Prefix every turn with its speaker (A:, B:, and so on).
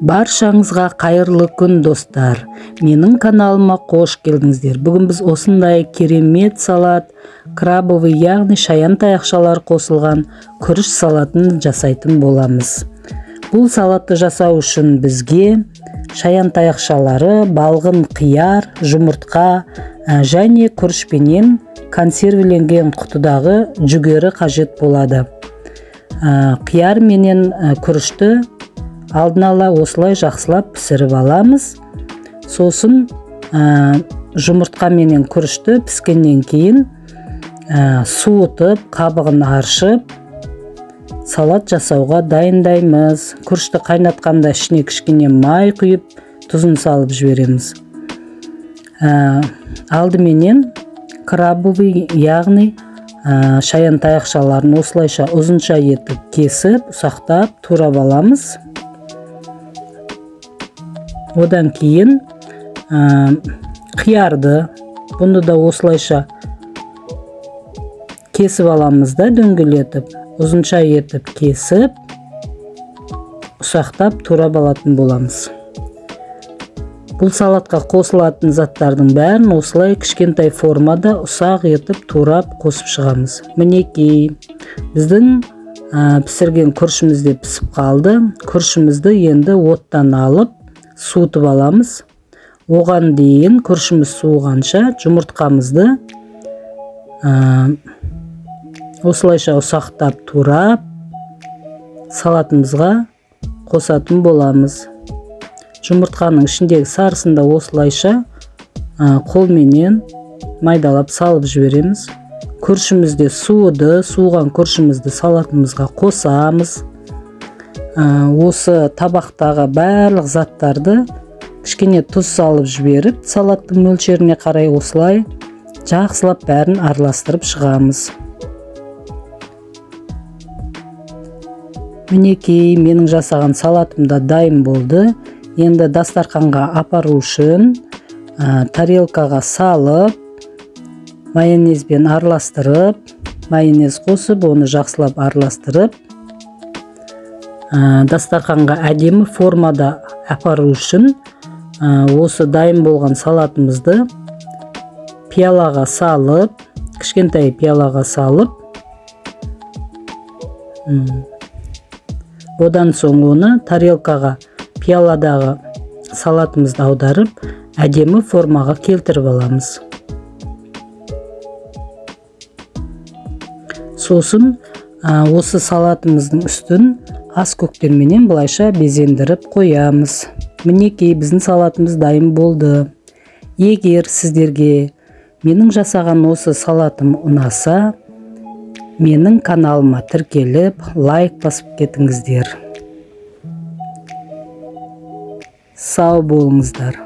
A: Баршаңызға қайырлы күн достар. Менің каналыма қош келдіңіздер. Бүгін біз осындай керемет салат, крабовый, яғни шаян таяқшалар қосылған күріш салатын жасайтын боламыз. Бұл салатты жасау үшін бізге шаян таяқшалары, балғын қияр, жұмыртқа және күрішпенен консервіленген құтыдағы жүгері қажет болады. Қияр менен күрішті алдын ала осылай жақсылап пісіріп аламыз. Сосын жұмыртқа менен күрішті піскеннен кейін суытып, қабығын аршып, салат жасауға дайындаймыз. Күрішті қайнатқанда ішіне кішкене май құйып, тұзын салып жібереміз. Алдыменен крабовый, яғни шаян таяқшаларын осылайша ұзынша етіп кесіп, ұсақтап турап аламыз. Одан кейін қиярды, бұны да осылайша кесіп аламыз да, дөңгелетіп, ұзынша етіп кесіп, ұсақтап турап алатын боламыз. Бұл салатқа қосылатын заттардың бәрін осылай кішкентай формада ұсақ етіп турап қосып шығамыз. Мінекей, біздің пісірген күрішіміз де пісіп қалды. Күрішімізді енді оттан алып, суытып аламыз. Оған дейін күрішіміз суығанша жұмыртқамызды осылайша ұсақтап турап салатымызға қосатын боламыз. Жұмыртқаның ішіндегі сарысын да осылайша қолменен майдалап салып жібереміз. Күрішімізде суыды, суыған күрішімізді салатымызға қосамыз. Осы табақтағы барлық заттарды кішкене тұз салып жіберіп, салаттың мөлшеріне қарай осылай жақсылап бәрін араластырып шығамыз. Мінекей, менің жасаған салатым да дайын болды. Енді дастарханға апару үшін тарелкаға салып, майонезбен араластырып, майонез қосып, оны жақсылап араластырып, дастарханға әдемі формада апару үшін осы дайын болған салатымызды пиалаға салып, кішкентай пиалаға салып, одан соң оны тарелкаға, пиаладағы салатымызды аударып, әдемі формаға келтіріп аламыз. Сосын осы салатымыздың үстін ас көктерменен бұлайша безендіріп қоямыз. Мінекей, біздің салатымыз дайын болды. Егер сіздерге менің жасаған осы салатым ұнаса, менің каналыма тіркеліп, лайк басып кетіңіздер. Сау болыңыздар.